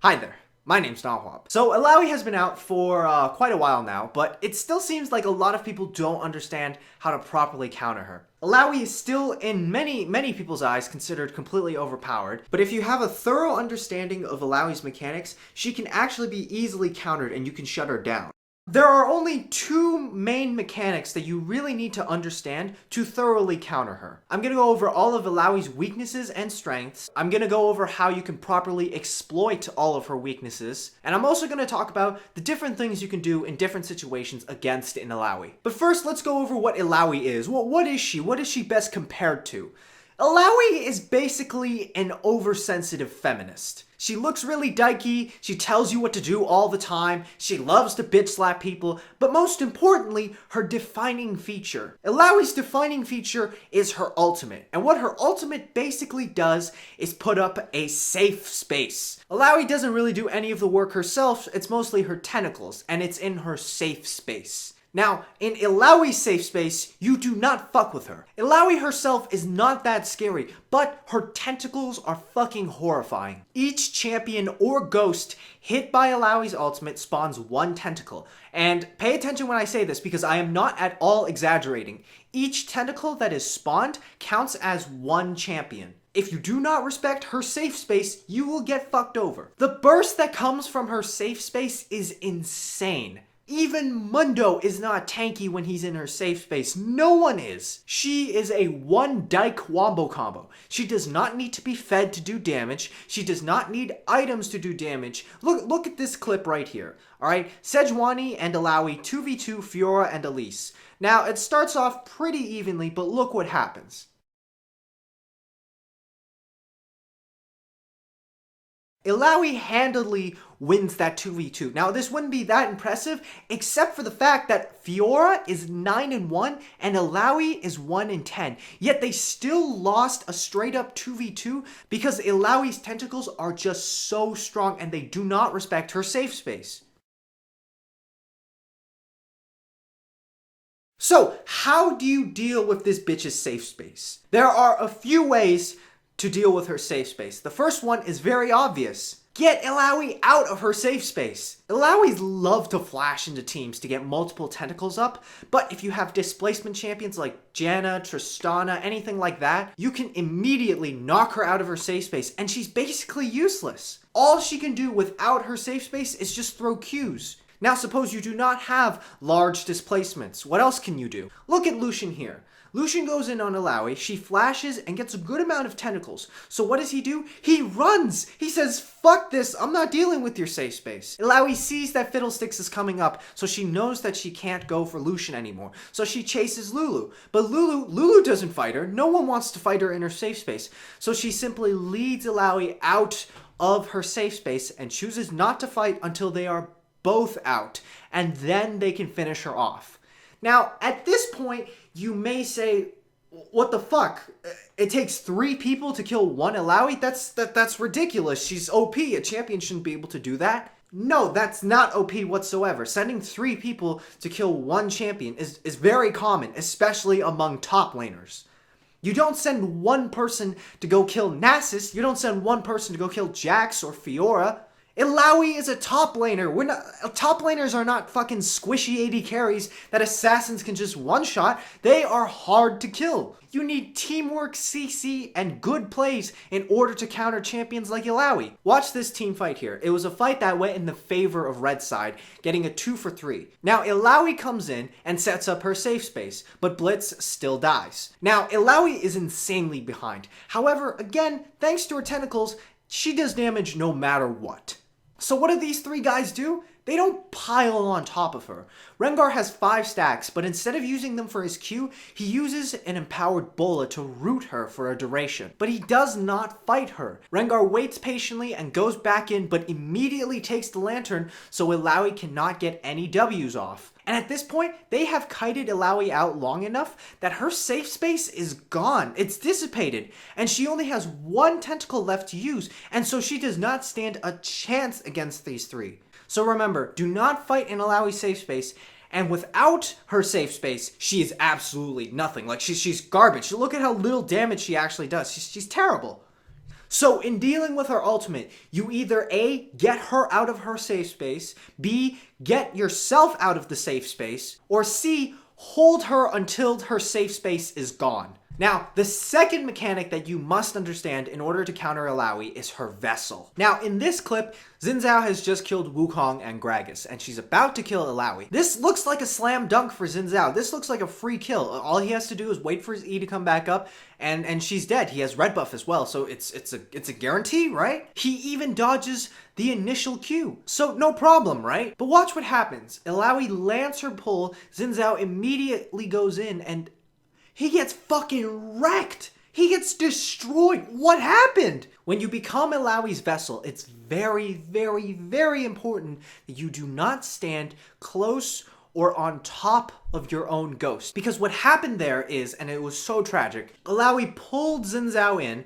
Hi there, my name's Nahwab. So Illaoi has been out for quite a while now, but it still seems like a lot of people don't understand how to properly counter her. Illaoi is still, in many people's eyes, considered completely overpowered, but if you have a thorough understanding of Illaoi's mechanics, she can actually be easily countered and you can shut her down. There are only two main mechanics that you really need to understand to thoroughly counter her. I'm going to go over all of Illaoi's weaknesses and strengths. I'm going to go over how you can properly exploit all of her weaknesses. And I'm also going to talk about the different things you can do in different situations against an Illaoi. But first, let's go over what Illaoi is. What is she? What is she best compared to? Illaoi is basically an oversensitive feminist. She looks really dykey, she tells you what to do all the time, she loves to bitch slap people, but most importantly, her defining feature. Illaoi's defining feature is her ultimate, and what her ultimate basically does is put up a safe space. Illaoi doesn't really do any of the work herself, it's mostly her tentacles, and it's in her safe space. Now, in Illaoi's safe space, you do not fuck with her. Illaoi herself is not that scary, but her tentacles are fucking horrifying. Each champion or ghost hit by Illaoi's ultimate spawns one tentacle. And pay attention when I say this because I am not at all exaggerating. Each tentacle that is spawned counts as one champion. If you do not respect her safe space, you will get fucked over. The burst that comes from her safe space is insane. Even Mundo is not tanky when he's in her safe space. No one is. She is a one dyke wombo combo. She does not need to be fed to do damage. She does not need items to do damage. Look at this clip right here. Alright, Sejuani and Illaoi 2v2 Fiora and Elise. Now, it starts off pretty evenly, but look what happens. Illaoi handily wins that 2v2. Now, this wouldn't be that impressive, except for the fact that Fiora is 9-1 and Illaoi is 1-10. Yet they still lost a straight-up 2v2 because Illaoi's tentacles are just so strong and they do not respect her safe space. So, how do you deal with this bitch's safe space? There are a few ways to deal with her safe space. The first one is very obvious. Get Illaoi out of her safe space. Illaoi's love to flash into teams to get multiple tentacles up, but if you have displacement champions like Janna, Tristana, anything like that, you can immediately knock her out of her safe space and she's basically useless. All she can do without her safe space is just throw Qs. Now suppose you do not have large displacements. What else can you do? Look at Lucian here. Lucian goes in on Illaoi, she flashes and gets a good amount of tentacles. So what does he do? He runs! He says, fuck this, I'm not dealing with your safe space. Illaoi sees that Fiddlesticks is coming up, so she knows that she can't go for Lucian anymore. So she chases Lulu. But Lulu doesn't fight her. No one wants to fight her in her safe space. So she simply leads Illaoi out of her safe space and chooses not to fight until they are both out. And then they can finish her off. Now, at this point, you may say, what the fuck? It takes 3 people to kill one Illaoi? That's ridiculous. She's OP. A champion shouldn't be able to do that. No, that's not OP whatsoever. Sending 3 people to kill one champion is very common, especially among top laners. You don't send one person to go kill Nasus. You don't send one person to go kill Jax or Fiora. Illaoi is a top laner. Top laners are not fucking squishy AD carries that assassins can just one-shot. They are hard to kill. You need teamwork, CC, and good plays in order to counter champions like Illaoi. Watch this team fight here. It was a fight that went in the favor of red side, getting a 2 for 3. Now, Illaoi comes in and sets up her safe space, but Blitz still dies. Now, Illaoi is insanely behind. However, again, thanks to her tentacles, she does damage no matter what. So what do these 3 guys do? They don't pile on top of her. Rengar has 5 stacks, but instead of using them for his Q, he uses an empowered Bola to root her for a duration. But he does not fight her. Rengar waits patiently and goes back in, but immediately takes the lantern so Illaoi cannot get any W's off. And at this point, they have kited Illaoi out long enough that her safe space is gone. It's dissipated. And she only has 1 tentacle left to use, and so she does not stand a chance against these 3. So remember, do not fight in Illaoi's safe space, and without her safe space, she is absolutely nothing. Like, she's garbage. Look at how little damage she actually does. She's terrible. So in dealing with her ultimate, you either A, get her out of her safe space, B, get yourself out of the safe space, or C, hold her until her safe space is gone. Now, the second mechanic that you must understand in order to counter Illaoi is her vessel. Now, in this clip, Xin Zhao has just killed Wukong and Gragas, and she's about to kill Illaoi. This looks like a slam dunk for Xin Zhao. This looks like a free kill. All he has to do is wait for his E to come back up, and she's dead. He has red buff as well, so it's a guarantee, right? He even dodges the initial Q. So no problem, right? But watch what happens. Illaoi lands her pull, Xin Zhao immediately goes in, and he gets fucking wrecked. He gets destroyed. What happened? When you become Illaoi's vessel, it's very, very, very important that you do not stand close or on top of your own ghost. Because what happened there is, and it was so tragic, Illaoi pulled Xin Zhao in,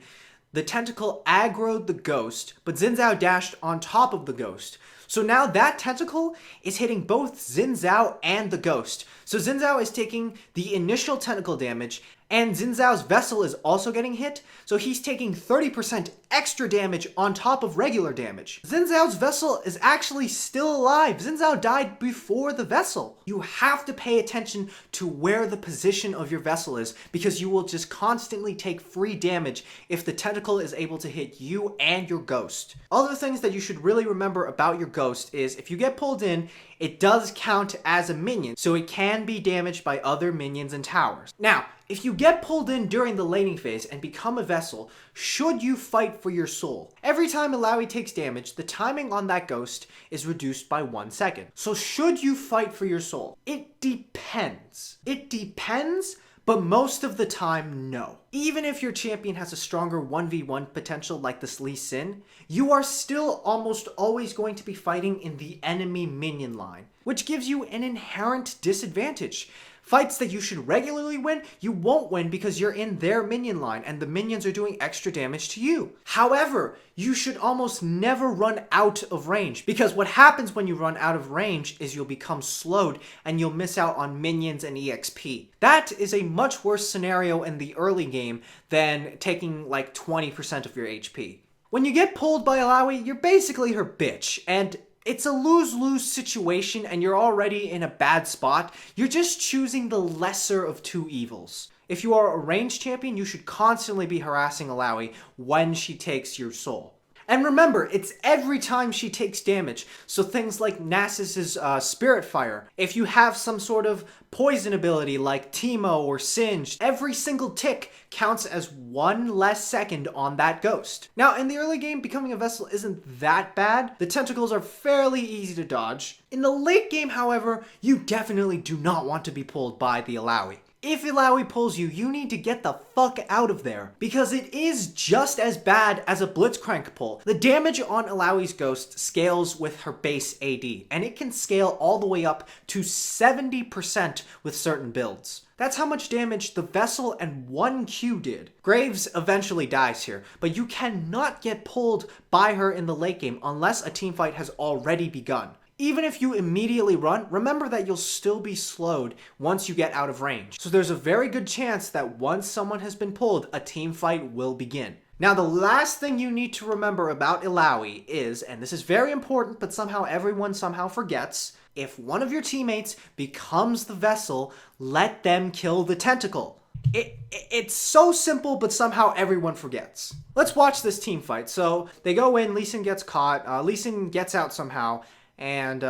the tentacle aggroed the ghost, but Xin Zhao dashed on top of the ghost. So now that tentacle is hitting both Xin Zhao and the ghost. So Xin Zhao is taking the initial tentacle damage, and Xin Zhao's vessel is also getting hit, so he's taking 30% extra damage on top of regular damage. Xin Zhao's vessel is actually still alive. Xin Zhao died before the vessel. You have to pay attention to where the position of your vessel is, because you will just constantly take free damage if the tentacle is able to hit you and your ghost. Other things that you should really remember about your ghost is if you get pulled in, it does count as a minion, so it can be damaged by other minions and towers. Now, if you get pulled in during the laning phase and become a vessel, should you fight for your soul? Every time Illaoi takes damage, the timing on that ghost is reduced by 1 second. So should you fight for your soul? It depends. It depends, but most of the time, no. Even if your champion has a stronger 1v1 potential like this Lee Sin, you are still almost always going to be fighting in the enemy minion line, which gives you an inherent disadvantage. Fights that you should regularly win, you won't win because you're in their minion line and the minions are doing extra damage to you. However, you should almost never run out of range, because what happens when you run out of range is you'll become slowed and you'll miss out on minions and EXP. That is a much worse scenario in the early game than taking like 20% of your HP. When you get pulled by Illaoi, you're basically her bitch, and it's a lose-lose situation and you're already in a bad spot. You're just choosing the lesser of two evils. If you are a ranged champion, you should constantly be harassing Illaoi when she takes your soul. And remember, it's every time she takes damage. So things like Nasus's Spirit Fire. If you have some sort of poison ability like Teemo or Singe, every single tick counts as 1 less second on that ghost. Now, in the early game, becoming a vessel isn't that bad. The tentacles are fairly easy to dodge. In the late game, however, you definitely do not want to be pulled by the Illaoi. If Illaoi pulls you, you need to get the fuck out of there, because it is just as bad as a Blitzcrank pull. The damage on Illaoi's ghost scales with her base AD, and it can scale all the way up to 70% with certain builds. That's how much damage the vessel and 1 Q did. Graves eventually dies here, but you cannot get pulled by her in the late game unless a teamfight has already begun. Even if you immediately run, remember that you'll still be slowed once you get out of range. So there's a very good chance that once someone has been pulled, a team fight will begin. Now, the last thing you need to remember about Illaoi is, and this is very important, but somehow everyone somehow forgets, if one of your teammates becomes the vessel, let them kill the tentacle. It's so simple, but somehow everyone forgets. Let's watch this team fight. So they go in, Lee Sin gets caught, Lee Sin gets out somehow, and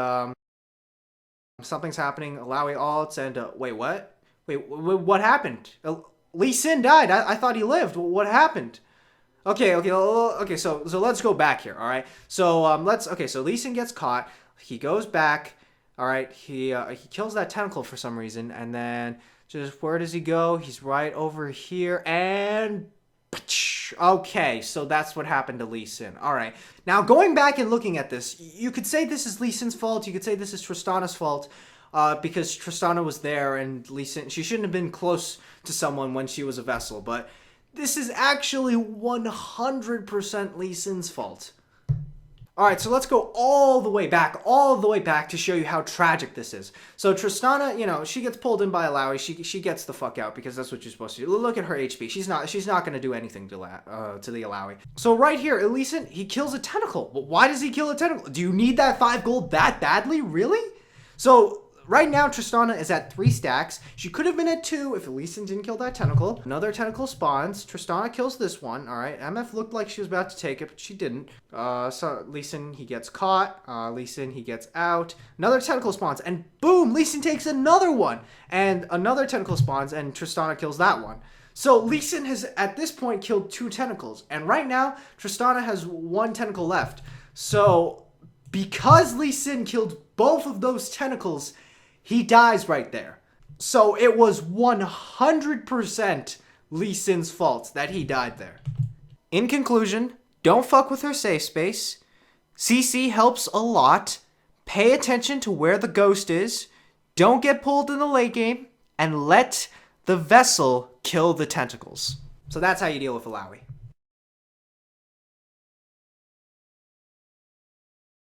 something's happening. Illaoi ults, and wait, what? Wait, what happened? Lee Sin died. I thought he lived. What happened? Okay. So let's go back here. All right. So Lee Sin gets caught. He goes back. All right. He kills that tentacle for some reason, and then just where does he go? He's right over here, and okay, so that's what happened to Lee Sin. All right. Now, going back and looking at this, you could say this is Lee Sin's fault. You could say this is Tristana's fault because Tristana was there and Lee Sin, she shouldn't have been close to someone when she was a vessel. But this is actually 100% Lee Sin's fault. All right, so let's go all the way back to show you how tragic this is. So Tristana, you know, she gets pulled in by Illaoi. She gets the fuck out because that's what you're supposed to do. Look at her HP. She's not going to do anything to the Illaoi. So right here, Elysian, he kills a tentacle. But why does he kill a tentacle? Do you need that 5 gold that badly? Really? So right now, Tristana is at 3 stacks. She could have been at 2 if Elysian didn't kill that tentacle. Another tentacle spawns. Tristana kills this one. All right. MF looked like she was about to take it, but she didn't. So Elysian, he gets caught. Elysian, he gets out. Another tentacle spawns, and boom, Elysian takes another one. And another tentacle spawns, and Tristana kills that one. So Elysian has, at this point, killed 2 tentacles. And right now, Tristana has 1 tentacle left. So because Elysian killed both of those tentacles, he dies right there. So it was 100% Lee Sin's fault that he died there. In conclusion, don't fuck with her safe space. CC helps a lot. Pay attention to where the ghost is. Don't get pulled in the late game. And let the vessel kill the tentacles. So that's how you deal with Illaoi.